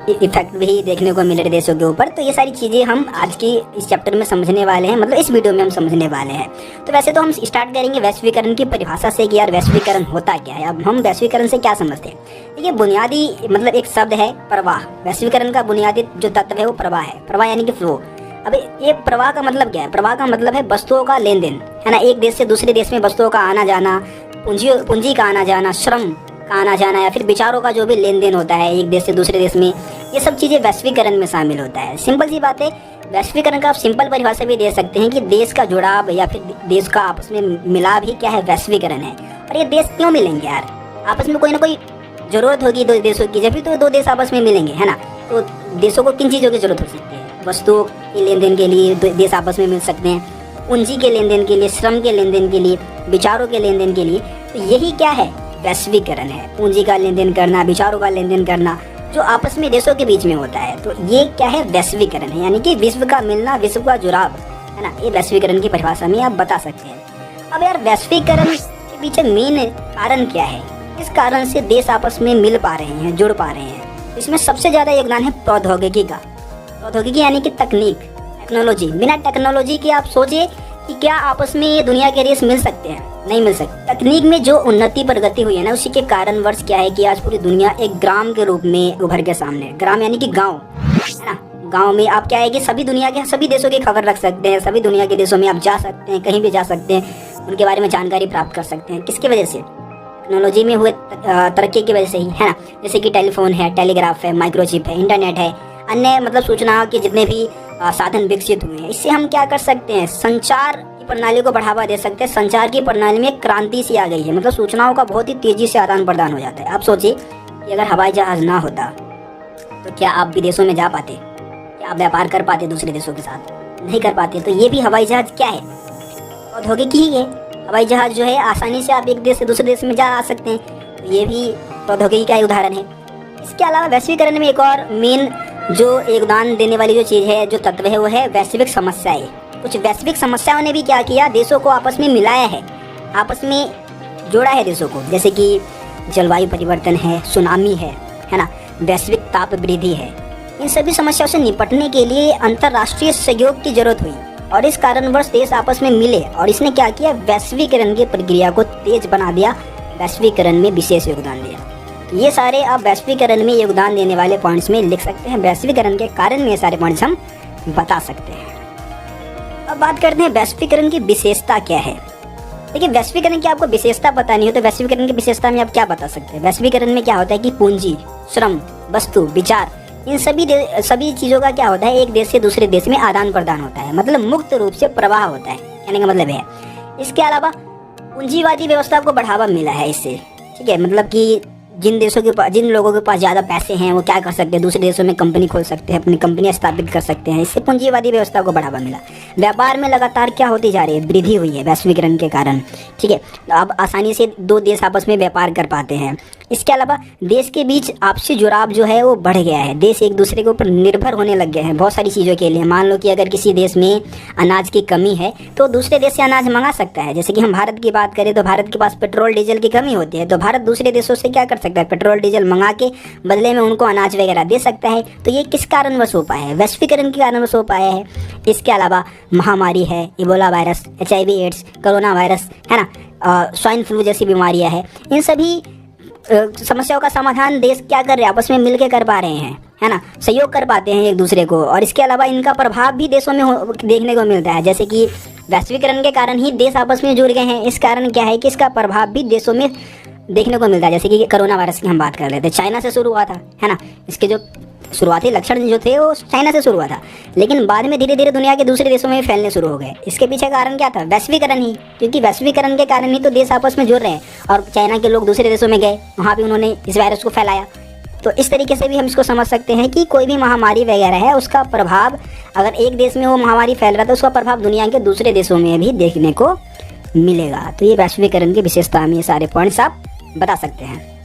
Effect भी देखने को मिल रहे देशों के ऊपर। तो ये सारी चीज़ें हम आज की इस चैप्टर में समझने वाले हैं, मतलब इस वीडियो में हम समझने वाले हैं। तो वैसे तो हम स्टार्ट करेंगे वैश्वीकरण की परिभाषा से कि यार वैश्वीकरण होता क्या है। अब हम वैश्वीकरण से क्या समझते हैं। देखिए बुनियादी मतलब एक शब्द है प्रवाह। वैश्वीकरण का बुनियादी जो तत्व है वो प्रवाह है। प्रवाह यानी कि फ्लो। अब ये प्रवाह का मतलब क्या है। प्रवाह का मतलब है वस्तुओं का लेन देन, है ना। एक देश से दूसरे देश में वस्तुओं का आना जाना, पूंजी का आना जाना, श्रम का आना जाना, या फिर विचारों का जो भी लेन देन होता है एक देश से दूसरे देश में, ये सब चीज़ें वैश्वीकरण में शामिल होता है। सिंपल सी बात है। वैश्वीकरण का आप सिंपल परिभाषा भी दे सकते हैं कि देश का जुड़ाव या फिर देश का आपस में मिलाव ही क्या है, वैश्वीकरण है। और ये देश क्यों मिलेंगे यार, आपस में कोई ना कोई जरूरत होगी दो देशों की, जब भी तो दो देश आपस में मिलेंगे, है ना। तो देशों को किन चीज़ों की जरूरत हो सकती है। वस्तुओं के लेन देन के लिए देश आपस में मिल सकते हैं, पूंजी के लेन देन के लिए, श्रम के लेन देन के लिए, विचारों के लेन देन के लिए। तो यही क्या है, वैश्वीकरण है। पूंजी का लेन देन करना, विचारों का लेन देन करना, जो आपस में देशों के बीच में होता है। तो ये क्या है, वैश्वीकरण है। यानी कि विश्व का मिलना, विश्व का जुड़ाव, है ना। ये वैश्वीकरण की परिभाषा में आप बता सकते हैं। अब यार वैश्वीकरण के पीछे मेन कारण क्या है, किस कारण से देश आपस में मिल पा रहे हैं, जुड़ पा रहे हैं। इसमें सबसे ज़्यादा योगदान है प्रौद्योगिकी का। प्रौद्योगिकी यानी कि तकनीक, टेक्नोलॉजी। बिना टेक्नोलॉजी के आप सोचिए कि क्या आपस में ये दुनिया के देश मिल सकते हैं, नहीं मिल सकते। तकनीक में जो उन्नति प्रगति हुई है ना, उसी के कारणवश क्या है कि आज पूरी दुनिया एक ग्राम के रूप में उभर के सामने। ग्राम यानी कि गांव, है ना। गांव में आप क्या है कि सभी दुनिया के सभी देशों की खबर रख सकते हैं, सभी दुनिया के देशों में आप जा सकते हैं, कहीं भी जा सकते हैं, उनके बारे में जानकारी प्राप्त कर सकते हैं। किसकी वजह से, टेक्नोलॉजी में हुए तरक्की की वजह से ही, है ना। जैसे कि टेलीफोन है, टेलीग्राफ है, माइक्रोचिप है, इंटरनेट है, अन्य मतलब सूचना के जितने भी साधन विकसित हुए हैं, इससे हम क्या कर सकते हैं, संचार की प्रणाली को बढ़ावा दे सकते हैं। संचार की प्रणाली में क्रांति सी आ गई है, मतलब सूचनाओं का बहुत ही तेजी से आदान प्रदान हो जाता है। आप सोचिए कि अगर हवाई जहाज ना होता तो क्या आप विदेशों में जा पाते, क्या आप व्यापार कर पाते दूसरे देशों के साथ, नहीं कर पाते। तो ये भी हवाई जहाज क्या है, प्रौद्योगिकी ही है। हवाई जहाज जो है आसानी से आप एक देश से दूसरे देश में जा आ सकते हैं। तो ये भी प्रौद्योगिकी का उदाहरण है। इसके अलावा वैश्वीकरण में एक और मेन जो योगदान देने वाली जो चीज़ है, जो तत्व है, वो है वैश्विक समस्याएं। कुछ वैश्विक समस्याओं ने भी क्या किया, देशों को आपस में मिलाया है, आपस में जोड़ा है देशों को। जैसे कि जलवायु परिवर्तन है, सुनामी है ना, वैश्विक ताप वृद्धि है। इन सभी समस्याओं से निपटने के लिए अंतर्राष्ट्रीय सहयोग की जरूरत हुई और इस कारणवश देश आपस में मिले और इसने क्या किया, वैश्वीकरण की प्रक्रिया को तेज बना दिया, वैश्वीकरण में विशेष योगदान दिया। ये सारे आप वैश्वीकरण में योगदान देने वाले पॉइंट्स में लिख सकते हैं। वैश्वीकरण के कारण में ये सारे पॉइंट्स हम बता सकते हैं। अब बात करते हैं वैश्वीकरण की विशेषता क्या है। देखिए वैश्वीकरण की आपको विशेषता पता नहीं हो तो वैश्वीकरण की विशेषता में आप क्या बता सकते हैं। वैश्वीकरण में क्या होता है कि पूंजी, श्रम, वस्तु, विचार, इन सभी चीज़ों का क्या होता है, एक देश से दूसरे देश में आदान प्रदान होता है, मतलब मुक्त रूप से प्रवाह होता है, कहने का मतलब है। इसके अलावा पूंजीवादी व्यवस्था को बढ़ावा मिला है इससे, ठीक है। मतलब कि जिन लोगों के पास ज़्यादा पैसे हैं वो क्या कर सकते हैं, दूसरे देशों में कंपनी खोल सकते हैं, अपनी कंपनियां स्थापित कर सकते हैं। इससे पूंजीवादी व्यवस्था को बढ़ावा मिला। व्यापार में लगातार क्या होती जा रही है, वृद्धि हुई है वैश्वीकरण के कारण, ठीक है। अब आसानी से दो देश आपस में व्यापार कर पाते हैं। इसके अलावा देश के बीच आपसी जुड़ाव जो है वो बढ़ गया है। देश एक दूसरे के ऊपर निर्भर होने लग गए हैं बहुत सारी चीज़ों के लिए। मान लो कि अगर किसी देश में अनाज की कमी है तो दूसरे देश से अनाज मंगा सकता है। जैसे कि हम भारत की बात करें तो भारत के पास पेट्रोल डीजल की कमी होती है तो भारत दूसरे देशों से क्या कर सकता है, पेट्रोल डीजल मंगा के बदले में उनको अनाज वगैरह दे सकता है। तो ये किस कारणवश हो पाया है, वैश्वीकरण के कारणवश हो पाया है। इसके अलावा महामारी है, Ebola virus, HIV AIDS, corona virus, है ना, स्वाइन फ्लू जैसी बीमारियां हैं। इन सभी समस्याओं का समाधान देश क्या कर रहे हैं, आपस में मिलकर कर पा रहे हैं, है ना, सहयोग कर पाते हैं एक दूसरे को। और इसके अलावा इनका प्रभाव भी देशों में देखने को मिलता है। जैसे कि वैश्वीकरण के कारण ही देश आपस में जुड़ गए हैं। इस कारण क्या है कि इसका प्रभाव भी देशों में देखने को मिलता है। जैसे कि कोरोना वायरस की हम बात कर रहे थे, चाइना से शुरू हुआ था, है ना। इसके जो शुरुआती लक्षण जो थे वो चाइना से शुरू हुआ था, लेकिन बाद में धीरे धीरे दुनिया के दूसरे देशों में फैलने शुरू हो गए। इसके पीछे कारण क्या था, वैश्वीकरण ही, क्योंकि वैश्वीकरण के कारण ही तो देश आपस में जुड़ रहे हैं। और चाइना के लोग दूसरे देशों में गए, वहाँ भी उन्होंने इस वायरस को फैलाया। तो इस तरीके से भी हम इसको समझ सकते हैं कि कोई भी महामारी वगैरह है उसका प्रभाव, अगर एक देश में वो महामारी फैल रहा है तो उसका प्रभाव दुनिया के दूसरे देशों में भी देखने को मिलेगा। तो ये वैश्वीकरण की विशेषता में ये सारे पॉइंट्स आप बता सकते हैं।